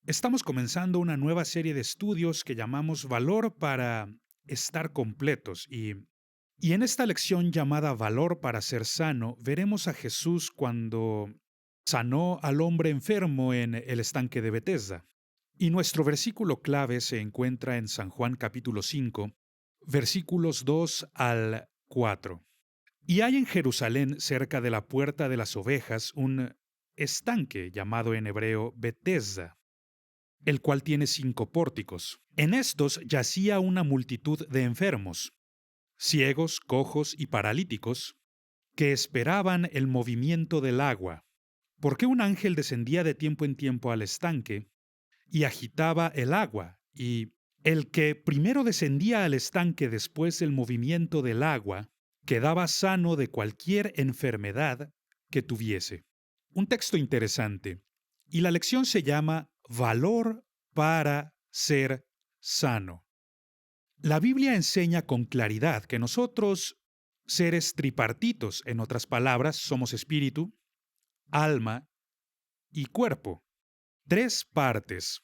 Estamos comenzando una nueva serie de estudios que llamamos Valor para estar completos y en esta lección llamada Valor para ser sano veremos a Jesús cuando sanó al hombre enfermo en el estanque de Betesda. Y nuestro versículo clave se encuentra en San Juan capítulo 5, versículos 2 al 4. Y hay en Jerusalén, cerca de la puerta de las ovejas, un estanque llamado en hebreo Betesda, el cual tiene 5 pórticos. En estos yacía una multitud de enfermos, ciegos, cojos y paralíticos, que esperaban el movimiento del agua, porque un ángel descendía de tiempo en tiempo al estanque y agitaba el agua, y el que primero descendía al estanque después del movimiento del agua quedaba sano de cualquier enfermedad que tuviese. Un texto interesante. Y la lección se llama Valor para ser sano. La Biblia enseña con claridad que nosotros, seres tripartitos, en otras palabras, somos espíritu, alma y cuerpo. 3 partes.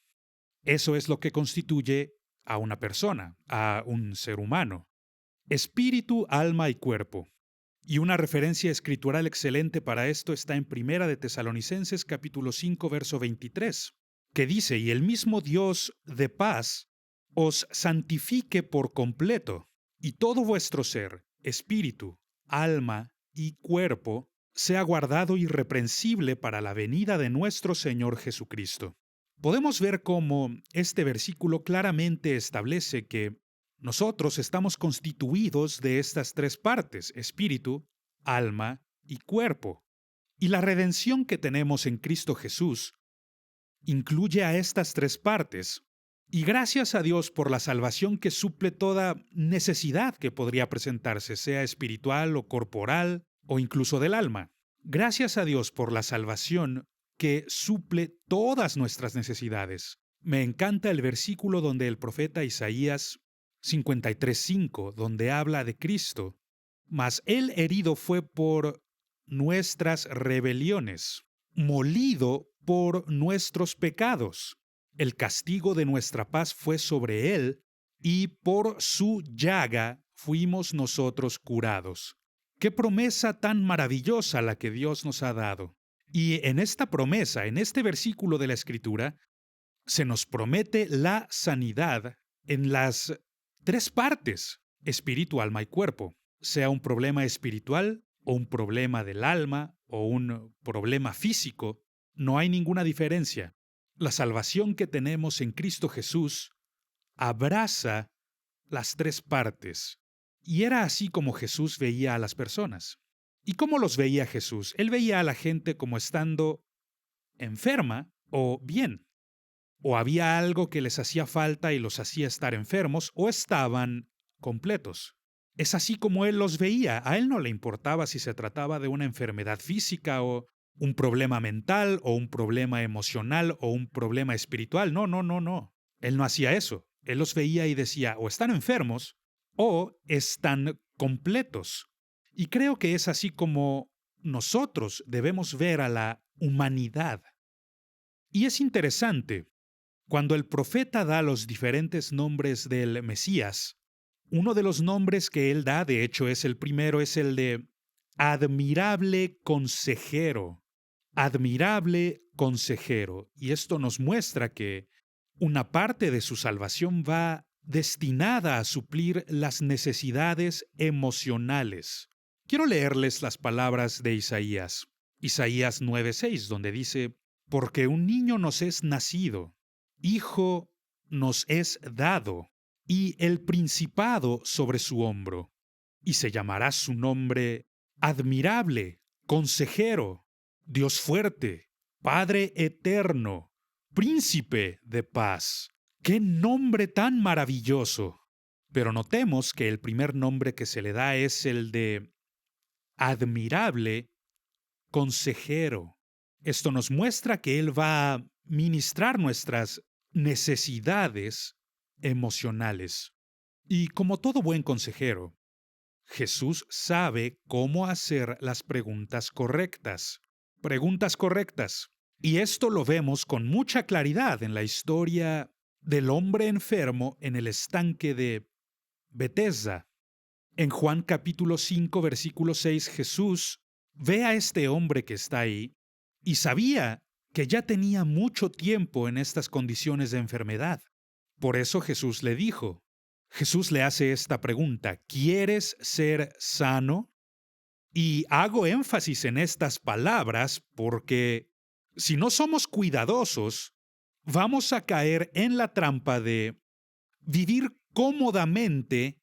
Eso es lo que constituye a una persona, a un ser humano. Espíritu, alma y cuerpo. Y una referencia escritural excelente para esto está en Primera de Tesalonicenses capítulo 5 verso 23, que dice: "Y el mismo Dios de paz os santifique por completo, y todo vuestro ser, espíritu, alma y cuerpo, sea guardado irreprensible para la venida de nuestro Señor Jesucristo". Podemos ver cómo este versículo claramente establece que nosotros estamos constituidos de estas 3 partes: espíritu, alma y cuerpo. Y la redención que tenemos en Cristo Jesús incluye a estas 3 partes. Y gracias a Dios por la salvación que suple toda necesidad que podría presentarse, sea espiritual o corporal o incluso del alma. Gracias a Dios por la salvación que suple todas nuestras necesidades. Me encanta el versículo donde el profeta Isaías 53:5, donde habla de Cristo: "Mas él herido fue por nuestras rebeliones, molido por nuestros pecados. El castigo de nuestra paz fue sobre él, y por su llaga fuimos nosotros curados". Qué promesa tan maravillosa la que Dios nos ha dado. Y en esta promesa, en este versículo de la Escritura, se nos promete la sanidad en las 3 partes: espíritu, alma y cuerpo. Sea un problema espiritual o un problema del alma o un problema físico, no hay ninguna diferencia. La salvación que tenemos en Cristo Jesús abraza las 3 partes. Y era así como Jesús veía a las personas. ¿Y cómo los veía Jesús? Él veía a la gente como estando enferma o bien. O había algo que les hacía falta y los hacía estar enfermos, o estaban completos. Es así como él los veía. A él no le importaba si se trataba de una enfermedad física o un problema mental o un problema emocional o un problema espiritual. No, no, no, no. Él no hacía eso. Él los veía y decía: o están enfermos o están completos. Y creo que es así como nosotros debemos ver a la humanidad. Y es interesante, cuando el profeta da los diferentes nombres del Mesías, uno de los nombres que él da, de hecho es el primero, es el de admirable consejero. Admirable consejero. Y esto nos muestra que una parte de su salvación va destinada a suplir las necesidades emocionales. Quiero leerles las palabras de Isaías. Isaías 9:6, donde dice: "Porque un niño nos es nacido, hijo nos es dado, y el principado sobre su hombro, y se llamará su nombre admirable, consejero, Dios fuerte, Padre eterno, príncipe de paz". ¡Qué nombre tan maravilloso! Pero notemos que el primer nombre que se le da es el de admirable consejero. Esto nos muestra que Él va a ministrar nuestras necesidades emocionales. Y como todo buen consejero, Jesús sabe cómo hacer las preguntas correctas. Preguntas correctas. Y esto lo vemos con mucha claridad en la historia del hombre enfermo en el estanque de Betesda. En Juan capítulo 5, versículo 6, Jesús ve a este hombre que está ahí y sabía que ya tenía mucho tiempo en estas condiciones de enfermedad. Por eso Jesús le hace esta pregunta: ¿quieres ser sano? Y hago énfasis en estas palabras porque si no somos cuidadosos, vamos a caer en la trampa de vivir cómodamente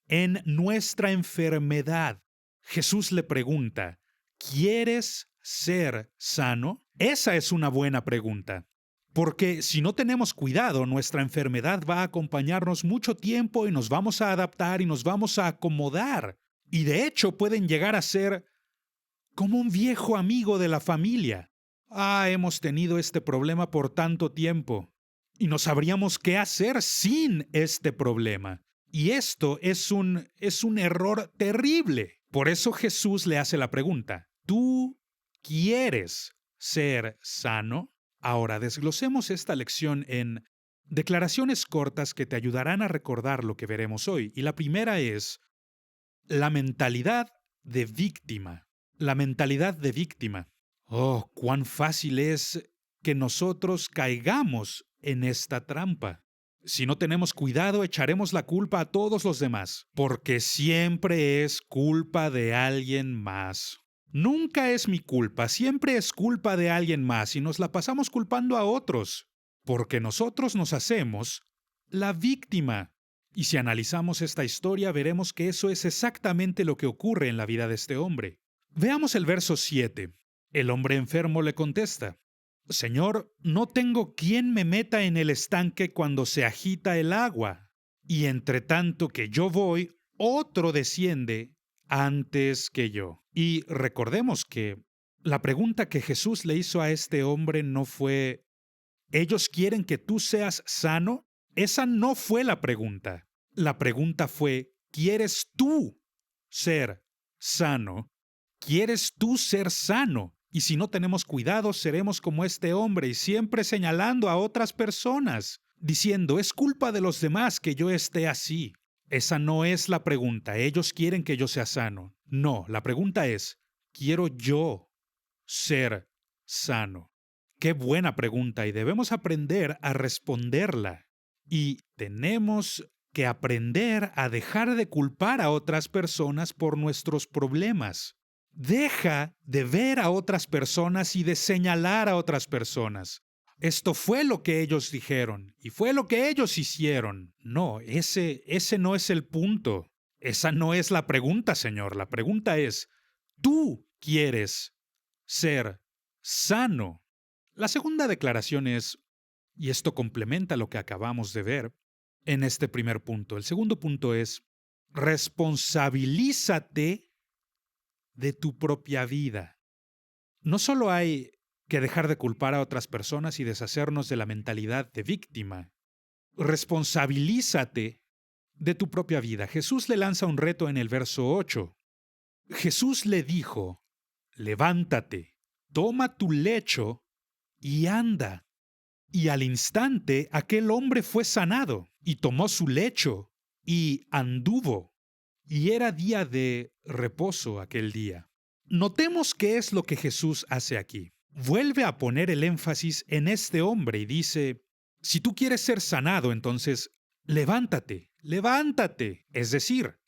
en nuestra enfermedad. Jesús le pregunta: ¿quieres ser sano? Esa es una buena pregunta, porque si no tenemos cuidado, nuestra enfermedad va a acompañarnos mucho tiempo y nos vamos a adaptar y nos vamos a acomodar. Y de hecho pueden llegar a ser como un viejo amigo de la familia. Hemos tenido este problema por tanto tiempo y no sabríamos qué hacer sin este problema. Y esto es un error terrible. Por eso Jesús le hace la pregunta: ¿tú quieres ser sano? Ahora desglosemos esta lección en declaraciones cortas que te ayudarán a recordar lo que veremos hoy. Y la primera es la mentalidad de víctima. La mentalidad de víctima. Oh, cuán fácil es que nosotros caigamos en esta trampa. Si no tenemos cuidado, echaremos la culpa a todos los demás, porque siempre es culpa de alguien más. Nunca es mi culpa, siempre es culpa de alguien más y nos la pasamos culpando a otros, porque nosotros nos hacemos la víctima. Y si analizamos esta historia, veremos que eso es exactamente lo que ocurre en la vida de este hombre. Veamos el verso 7. El hombre enfermo le contesta: Señor, no tengo quien me meta en el estanque cuando se agita el agua, y entre tanto que yo voy, otro desciende antes que yo. Y recordemos que la pregunta que Jesús le hizo a este hombre no fue: ¿ellos quieren que tú seas sano? Esa no fue la pregunta. La pregunta fue: ¿quieres tú ser sano? ¿Quieres tú ser sano? Y si no tenemos cuidado, seremos como este hombre y siempre señalando a otras personas, diciendo: es culpa de los demás que yo esté así. Esa no es la pregunta. Ellos quieren que yo sea sano. No, la pregunta es: ¿quiero yo ser sano? Qué buena pregunta y debemos aprender a responderla. Y tenemos que aprender a dejar de culpar a otras personas por nuestros problemas. Deja de ver a otras personas y de señalar a otras personas. Esto fue lo que ellos dijeron y fue lo que ellos hicieron. No, ese no es el punto. Esa no es la pregunta, Señor. La pregunta es: ¿tú quieres ser sano? La segunda declaración es, y esto complementa lo que acabamos de ver en este primer punto. El segundo punto es: responsabilízate de tu propia vida. No solo hay que dejar de culpar a otras personas y deshacernos de la mentalidad de víctima. Responsabilízate de tu propia vida. Jesús le lanza un reto en el verso 8. Jesús le dijo: levántate, toma tu lecho y anda. Y al instante aquel hombre fue sanado, y tomó su lecho, y anduvo. Y era día de reposo aquel día. Notemos qué es lo que Jesús hace aquí. Vuelve a poner el énfasis en este hombre y dice: si tú quieres ser sanado, entonces levántate, levántate. Es decir,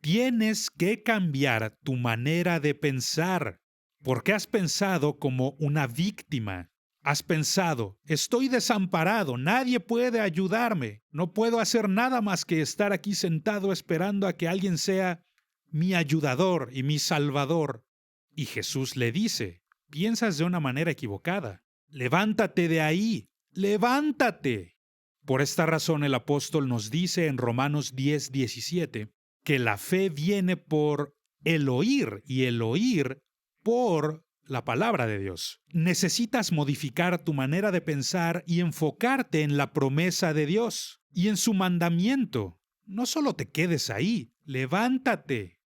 tienes que cambiar tu manera de pensar, porque has pensado como una víctima. Has pensado: estoy desamparado, nadie puede ayudarme, no puedo hacer nada más que estar aquí sentado esperando a que alguien sea mi ayudador y mi salvador. Y Jesús le dice: piensas de una manera equivocada, levántate de ahí, levántate. Por esta razón el apóstol nos dice en Romanos 10:17 que la fe viene por el oír y el oír por la palabra de Dios. Necesitas modificar tu manera de pensar y enfocarte en la promesa de Dios y en su mandamiento. No solo te quedes ahí, levántate.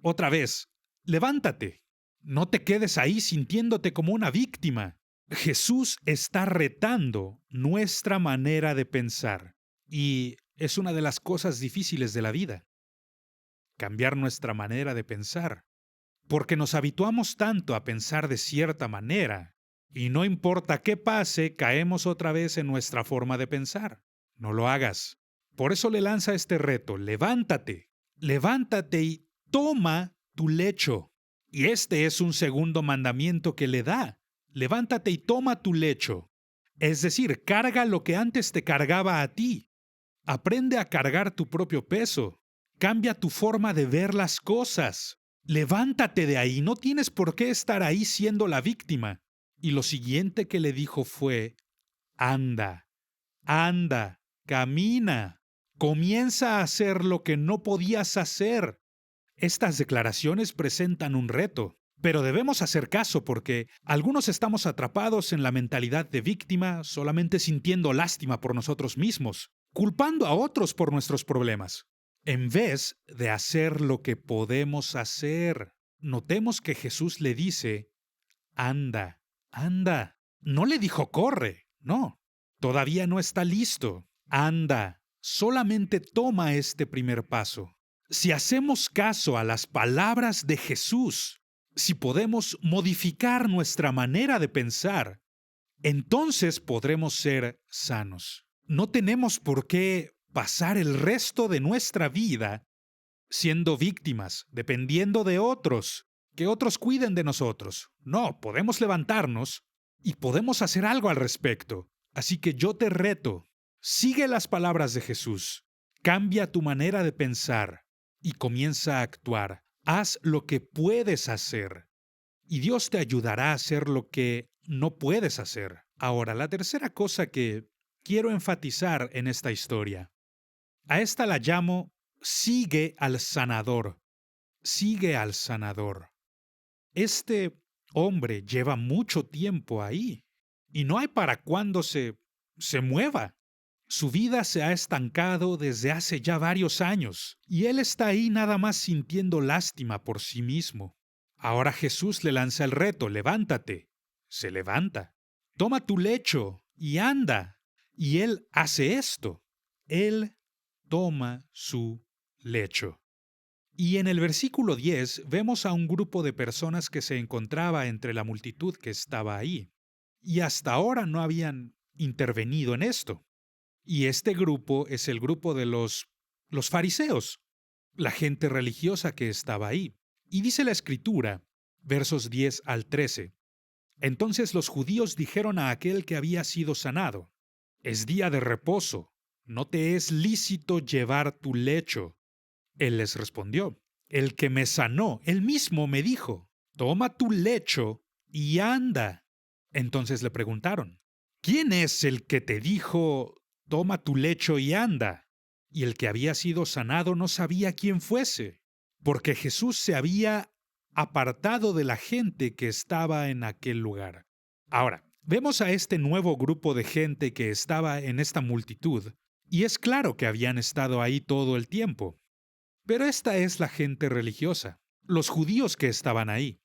Otra vez, levántate. No te quedes ahí sintiéndote como una víctima. Jesús está retando nuestra manera de pensar y es una de las cosas difíciles de la vida, cambiar nuestra manera de pensar, porque nos habituamos tanto a pensar de cierta manera y no importa qué pase, caemos otra vez en nuestra forma de pensar. No lo hagas. Por eso le lanza este reto: levántate, levántate y toma tu lecho. Y este es un segundo mandamiento que le da: levántate y toma tu lecho. Es decir, carga lo que antes te cargaba a ti. Aprende a cargar tu propio peso. Cambia tu forma de ver las cosas. Levántate de ahí, no tienes por qué estar ahí siendo la víctima. Y lo siguiente que le dijo fue: anda, anda, camina. Comienza a hacer lo que no podías hacer. Estas declaraciones presentan un reto, pero debemos hacer caso porque algunos estamos atrapados en la mentalidad de víctima, solamente sintiendo lástima por nosotros mismos, culpando a otros por nuestros problemas, en vez de hacer lo que podemos hacer. Notemos que Jesús le dice: anda, anda. No le dijo corre, no. Todavía no está listo. Anda, solamente toma este primer paso. Si hacemos caso a las palabras de Jesús, si podemos modificar nuestra manera de pensar, entonces podremos ser sanos. No tenemos por qué pasar el resto de nuestra vida siendo víctimas, dependiendo de otros, que otros cuiden de nosotros. No, podemos levantarnos y podemos hacer algo al respecto. Así que yo te reto, sigue las palabras de Jesús, cambia tu manera de pensar y comienza a actuar. Haz lo que puedes hacer y Dios te ayudará a hacer lo que no puedes hacer. Ahora, la tercera cosa que quiero enfatizar en esta historia, a esta la llamo: sigue al sanador. Sigue al sanador. Este hombre lleva mucho tiempo ahí y no hay para cuándo se mueva. Su vida se ha estancado desde hace ya varios años y él está ahí nada más sintiendo lástima por sí mismo. Ahora Jesús le lanza el reto: levántate. Se levanta. Toma tu lecho y anda. Y él hace esto. Él toma su lecho. Y en el versículo 10 vemos a un grupo de personas que se encontraba entre la multitud que estaba ahí. Y hasta ahora no habían intervenido en esto. Y este grupo es el grupo de los fariseos, la gente religiosa que estaba ahí. Y dice la Escritura, versos 10 al 13: entonces los judíos dijeron a aquel que había sido sanado: es día de reposo, no te es lícito llevar tu lecho. Él les respondió: el que me sanó, él mismo me dijo: toma tu lecho y anda. Entonces le preguntaron: ¿quién es el que te dijo: toma tu lecho y anda? Y el que había sido sanado no sabía quién fuese, porque Jesús se había apartado de la gente que estaba en aquel lugar. Ahora, vemos a este nuevo grupo de gente que estaba en esta multitud, y es claro que habían estado ahí todo el tiempo. Pero esta es la gente religiosa, los judíos que estaban ahí.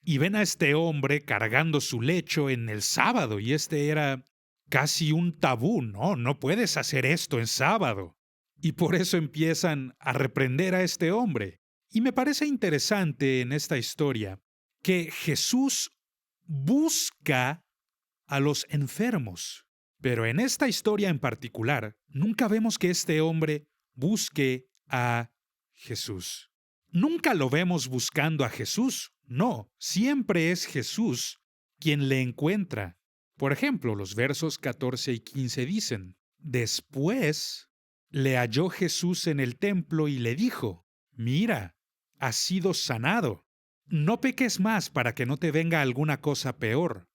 Y ven a este hombre cargando su lecho en el sábado, y este era casi un tabú. No, no puedes hacer esto en sábado. Y por eso empiezan a reprender a este hombre. Y me parece interesante en esta historia que Jesús busca a los enfermos. Pero en esta historia en particular, nunca vemos que este hombre busque a Jesús. Nunca lo vemos buscando a Jesús. No, siempre es Jesús quien le encuentra. Por ejemplo, los versos 14 y 15 dicen: después le halló Jesús en el templo y le dijo: mira, has sido sanado. No peques más para que no te venga alguna cosa peor.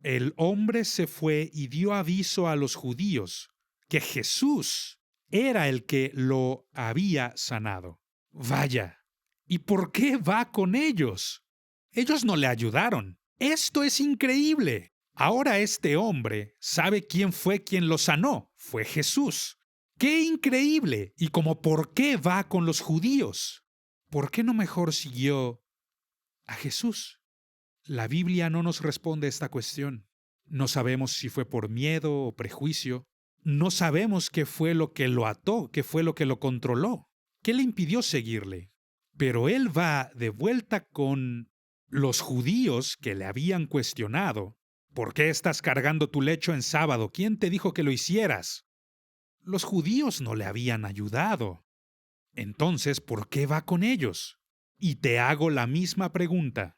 El hombre se fue y dio aviso a los judíos que Jesús era el que lo había sanado. Vaya, ¿y por qué va con ellos? Ellos no le ayudaron. Esto es increíble. Ahora este hombre sabe quién fue quien lo sanó. Fue Jesús. ¡Qué increíble! ¿Y como por qué va con los judíos? ¿Por qué no mejor siguió a Jesús? La Biblia no nos responde esta cuestión. No sabemos si fue por miedo o prejuicio. No sabemos qué fue lo que lo ató, qué fue lo que lo controló, qué le impidió seguirle. Pero él va de vuelta con los judíos que le habían cuestionado. ¿Por qué estás cargando tu lecho en sábado? ¿Quién te dijo que lo hicieras? Los judíos no le habían ayudado. Entonces, ¿por qué va con ellos? Y te hago la misma pregunta.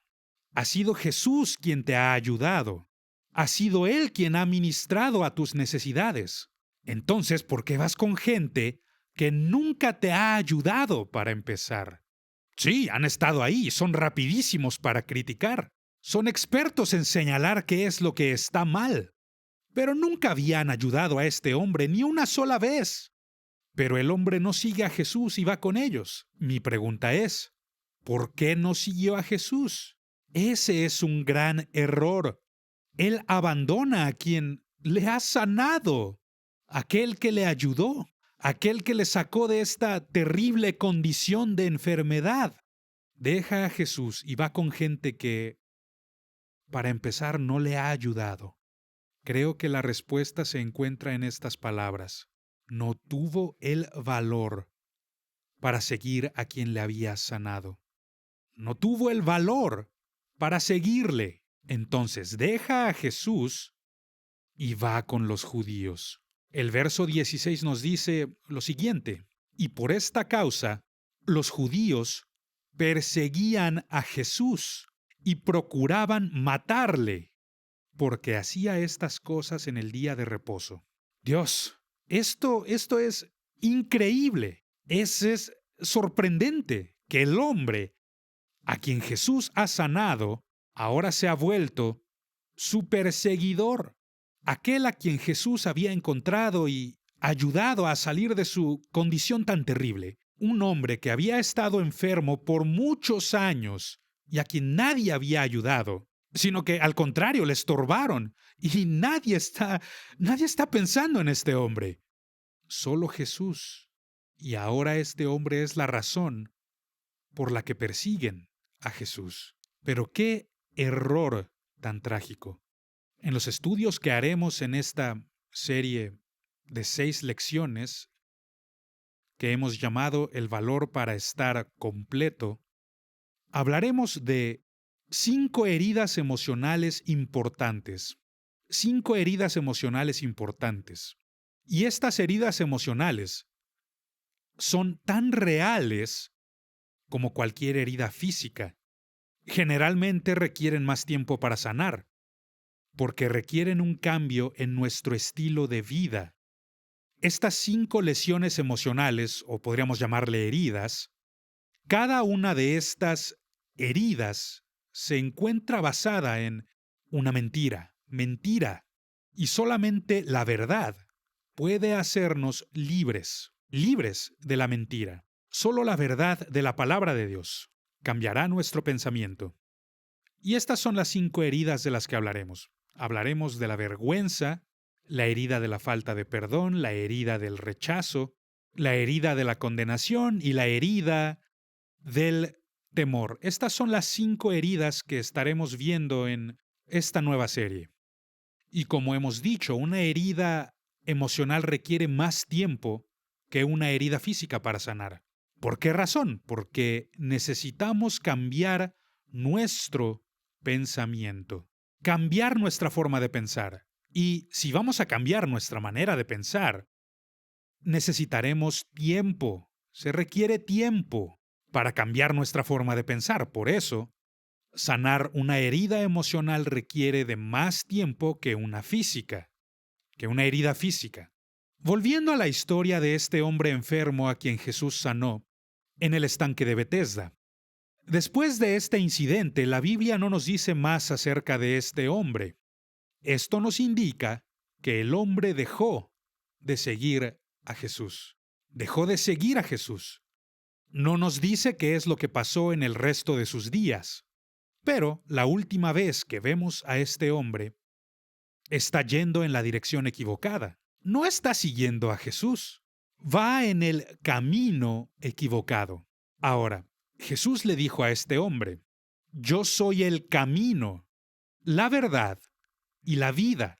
¿Ha sido Jesús quien te ha ayudado? ¿Ha sido Él quien ha ministrado a tus necesidades? Entonces, ¿por qué vas con gente que nunca te ha ayudado para empezar? Sí, han estado ahí, son rapidísimos para criticar. Son expertos en señalar qué es lo que está mal. Pero nunca habían ayudado a este hombre ni una sola vez. Pero el hombre no sigue a Jesús y va con ellos. Mi pregunta es, ¿por qué no siguió a Jesús? Ese es un gran error. Él abandona a quien le ha sanado, aquel que le ayudó, aquel que le sacó de esta terrible condición de enfermedad. Deja a Jesús y va con gente que, para empezar, no le ha ayudado. Creo que la respuesta se encuentra en estas palabras. No tuvo el valor para seguir a quien le había sanado. No tuvo el valor para seguirle. Entonces deja a Jesús y va con los judíos. El verso 16 nos dice lo siguiente: y por esta causa los judíos perseguían a Jesús y procuraban matarle, porque hacía estas cosas en el día de reposo. Dios, esto es increíble. Es sorprendente que el hombre a quien Jesús ha sanado ahora se ha vuelto su perseguidor. Aquel a quien Jesús había encontrado y ayudado a salir de su condición tan terrible. Un hombre que había estado enfermo por muchos años y a quien nadie había ayudado, sino que al contrario le estorbaron, y nadie está pensando en este hombre. Solo Jesús. Y ahora este hombre es la razón por la que persiguen a Jesús. Pero qué error tan trágico. En los estudios que haremos en esta serie de 6 lecciones, que hemos llamado El valor para estar completo, hablaremos de 5 heridas emocionales importantes. 5 heridas emocionales importantes. Y estas heridas emocionales son tan reales como cualquier herida física. Generalmente requieren más tiempo para sanar, porque requieren un cambio en nuestro estilo de vida. Estas 5 lesiones emocionales, o podríamos llamarle heridas, cada una de estas heridas se encuentra basada en una mentira, y solamente la verdad puede hacernos libres de la mentira. Solo la verdad de la palabra de Dios cambiará nuestro pensamiento. Y estas son las 5 heridas de las que hablaremos. Hablaremos de la vergüenza, la herida de la falta de perdón, la herida del rechazo, la herida de la condenación y la herida del temor. Estas son las 5 heridas que estaremos viendo en esta nueva serie. Y como hemos dicho, una herida emocional requiere más tiempo que una herida física para sanar. ¿Por qué razón? Porque necesitamos cambiar nuestro pensamiento, cambiar nuestra forma de pensar. Y si vamos a cambiar nuestra manera de pensar, necesitaremos tiempo. Se requiere tiempo para cambiar nuestra forma de pensar. Por eso, sanar una herida emocional requiere de más tiempo que una física, que una herida física. Volviendo a la historia de este hombre enfermo a quien Jesús sanó en el estanque de Betesda. Después de este incidente, la Biblia no nos dice más acerca de este hombre. Esto nos indica que el hombre dejó de seguir a Jesús. Dejó de seguir a Jesús. No nos dice qué es lo que pasó en el resto de sus días. Pero la última vez que vemos a este hombre, está yendo en la dirección equivocada. No está siguiendo a Jesús. Va en el camino equivocado. Ahora, Jesús le dijo a este hombre: yo soy el camino, la verdad y la vida.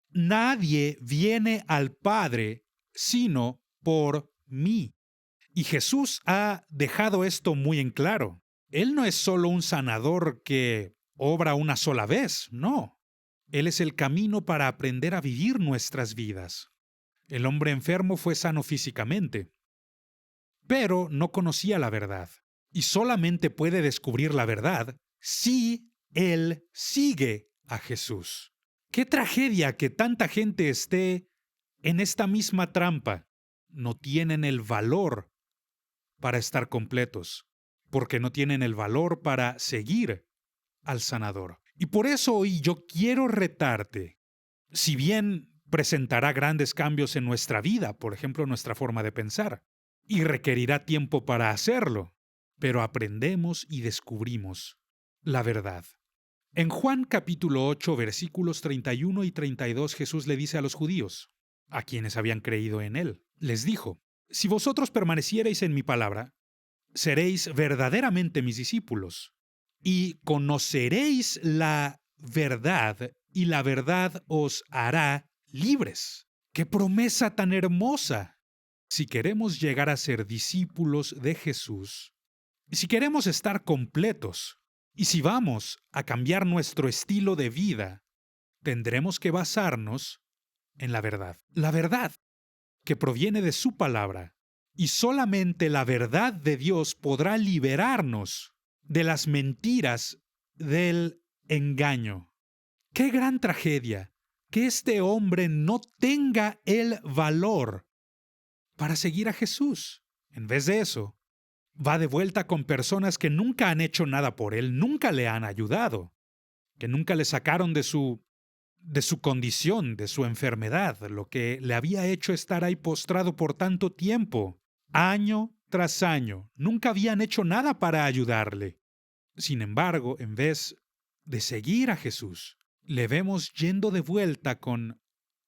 Nadie viene al Padre sino por mí. Y Jesús ha dejado esto muy en claro. Él no es solo un sanador que obra una sola vez, no. Él es el camino para aprender a vivir nuestras vidas. El hombre enfermo fue sano físicamente, pero no conocía la verdad. Y solamente puede descubrir la verdad si él sigue a Jesús. Qué tragedia que tanta gente esté en esta misma trampa. No tienen el valor para estar completos, porque no tienen el valor para seguir al sanador. Y por eso hoy yo quiero retarte. Si bien presentará grandes cambios en nuestra vida, por ejemplo, nuestra forma de pensar, y requerirá tiempo para hacerlo, pero aprendemos y descubrimos la verdad. En Juan capítulo 8, versículos 31 y 32, Jesús le dice a los judíos, a quienes habían creído en él, les dijo, si vosotros permaneciereis en mi palabra, seréis verdaderamente mis discípulos, y conoceréis la verdad, y la verdad os hará libres. ¡Qué promesa tan hermosa! Si queremos llegar a ser discípulos de Jesús, si queremos estar completos, y si vamos a cambiar nuestro estilo de vida, tendremos que basarnos en la verdad que proviene de su palabra, y solamente la verdad de Dios podrá liberarnos de las mentiras del engaño. ¡Qué gran tragedia que este hombre no tenga el valor para seguir a Jesús! En vez de eso, va de vuelta con personas que nunca han hecho nada por él, nunca le han ayudado, que nunca le sacaron de su condición, de su enfermedad, lo que le había hecho estar ahí postrado por tanto tiempo, año tras año. Nunca habían hecho nada para ayudarle. Sin embargo, en vez de seguir a Jesús, le vemos yendo de vuelta con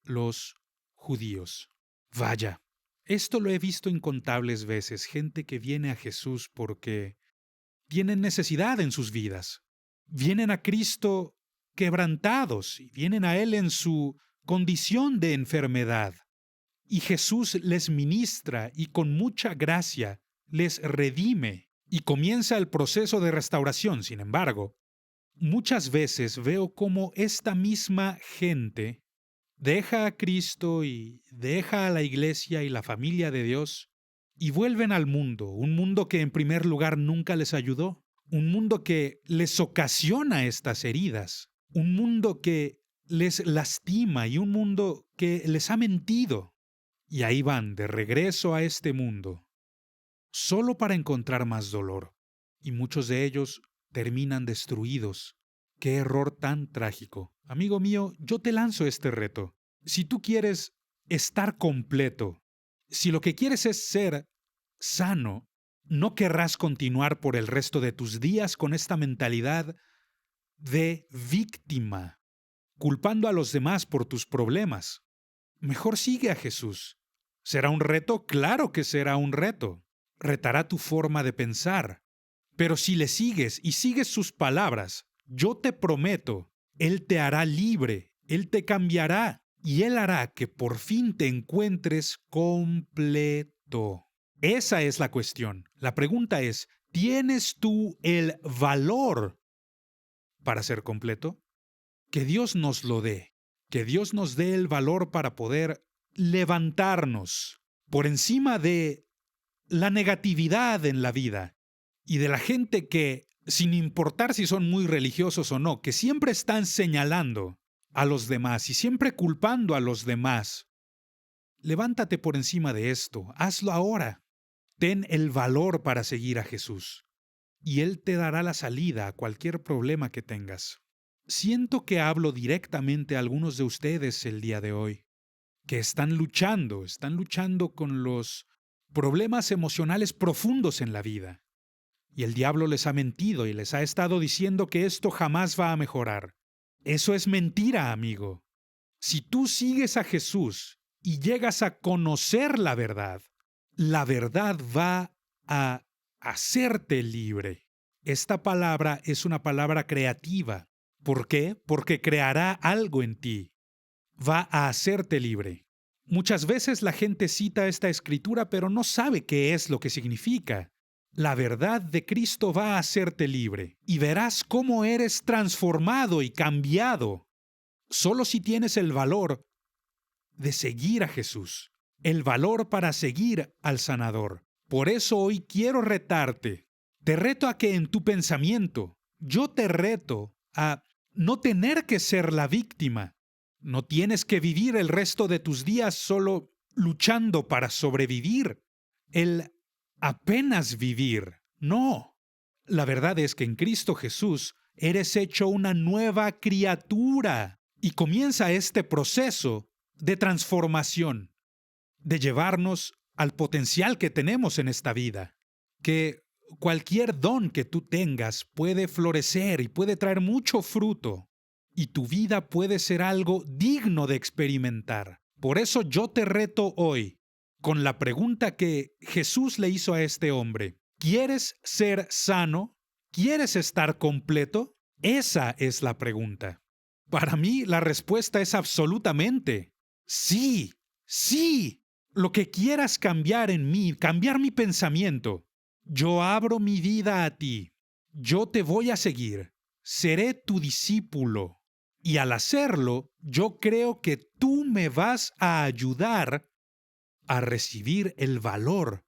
los judíos. Vaya, esto lo he visto incontables veces, gente que viene a Jesús porque tienen necesidad en sus vidas. Vienen a Cristo quebrantados y vienen a Él en su condición de enfermedad. Y Jesús les ministra y con mucha gracia les redime y comienza el proceso de restauración. Sin embargo, muchas veces veo cómo esta misma gente deja a Cristo y deja a la iglesia y la familia de Dios y vuelven al mundo, un mundo que en primer lugar nunca les ayudó, un mundo que les ocasiona estas heridas, un mundo que les lastima y un mundo que les ha mentido. Y ahí van de regreso a este mundo, solo para encontrar más dolor. Y muchos de ellos terminan destruidos. ¡Qué error tan trágico! Amigo mío, yo te lanzo este reto. Si tú quieres estar completo, si lo que quieres es ser sano, no querrás continuar por el resto de tus días con esta mentalidad de víctima, culpando a los demás por tus problemas. Mejor sigue a Jesús. ¿Será un reto? Claro que será un reto. Retará tu forma de pensar. Pero si le sigues y sigues sus palabras, yo te prometo, Él te hará libre, Él te cambiará y Él hará que por fin te encuentres completo. Esa es la cuestión. La pregunta es, ¿tienes tú el valor para ser completo? Que Dios nos lo dé. Que Dios nos dé el valor para poder levantarnos por encima de la negatividad en la vida y de la gente que, sin importar si son muy religiosos o no, que siempre están señalando a los demás y siempre culpando a los demás. Levántate por encima de esto, hazlo ahora. Ten el valor para seguir a Jesús y Él te dará la salida a cualquier problema que tengas. Siento que hablo directamente a algunos de ustedes el día de hoy, que están luchando con los problemas emocionales profundos en la vida. Y el diablo les ha mentido y les ha estado diciendo que esto jamás va a mejorar. Eso es mentira, amigo. Si tú sigues a Jesús y llegas a conocer la verdad va a hacerte libre. Esta palabra es una palabra creativa. ¿Por qué? Porque creará algo en ti. Va a hacerte libre. Muchas veces la gente cita esta escritura, pero no sabe qué es lo que significa. La verdad de Cristo va a hacerte libre y verás cómo eres transformado y cambiado. Solo si tienes el valor de seguir a Jesús, el valor para seguir al sanador. Por eso hoy quiero retarte. Te reto a que en tu pensamiento, yo te reto a no tener que ser la víctima. No tienes que vivir el resto de tus días solo luchando para sobrevivir. El apenas vivir. No. La verdad es que en Cristo Jesús eres hecho una nueva criatura y comienza este proceso de transformación, de llevarnos al potencial que tenemos en esta vida, que cualquier don que tú tengas puede florecer y puede traer mucho fruto, y tu vida puede ser algo digno de experimentar. Por eso yo te reto hoy con la pregunta que Jesús le hizo a este hombre. ¿Quieres ser sano? ¿Quieres estar completo? Esa es la pregunta. Para mí la respuesta es absolutamente sí, sí. Lo que quieras cambiar en mí, cambiar mi pensamiento. Yo abro mi vida a ti. Yo te voy a seguir. Seré tu discípulo. Y al hacerlo, yo creo que tú me vas a ayudar a recibir el valor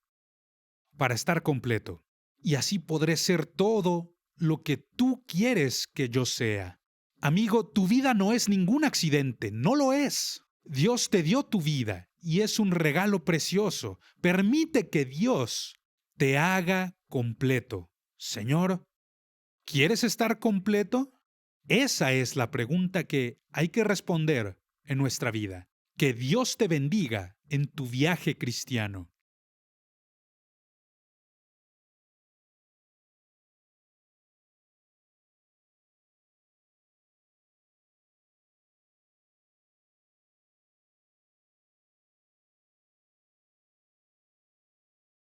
para estar completo. Y así podré ser todo lo que tú quieres que yo sea. Amigo, tu vida no es ningún accidente, no lo es. Dios te dio tu vida y es un regalo precioso. Permite que Dios te haga completo. Señor, ¿quieres estar completo? Esa es la pregunta que hay que responder en nuestra vida. Que Dios te bendiga en tu viaje cristiano.